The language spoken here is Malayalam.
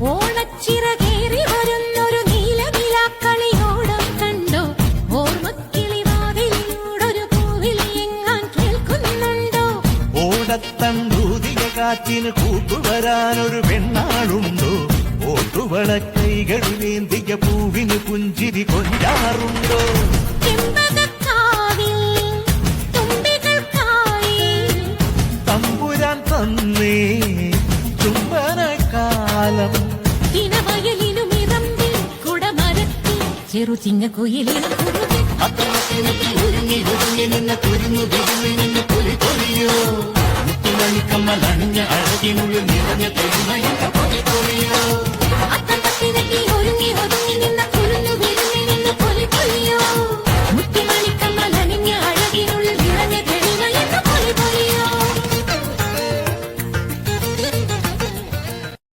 ഓണച്ചിറകേറി വരുന്നൊരു നീലനിലാക്കളിയോടം കണ്ടോ? ഓർമ്മക്കിളിവാതിലൂടൊരു പൂവിൽ എങ്ങാൻ കേൾക്കുന്നുണ്ടോ? ഓടത്തണ്ടൂതിയ കാറ്റിന് കൂട്ടുവരാനൊരു പെണ്ണാളുണ്ടോ? ഓട്ടുവള കൈകളിലേന്തിയ പൂവിന് പുഞ്ചിരി കൊണ്ടാറുണ്ടോ? തമ്പുരാൻ തന്നേ ചുംബനകാലം ദിനവയലിനുമിറമ്പിൽ കുടമരത്തിൽ ചെറുചിങ്ങക്കുയിലിനും ഒരുങ്ങി ഒരുങ്ങി നിന്ന കുരുന്നു വിരുങ്ങി നിന്ന് പൊലി പൊലിയോ മുത്തുമണിക്കമ്മൽ അണിഞ്ഞ അഴകിനുള്ളിൽ നിറഞ്ഞ തെരുമ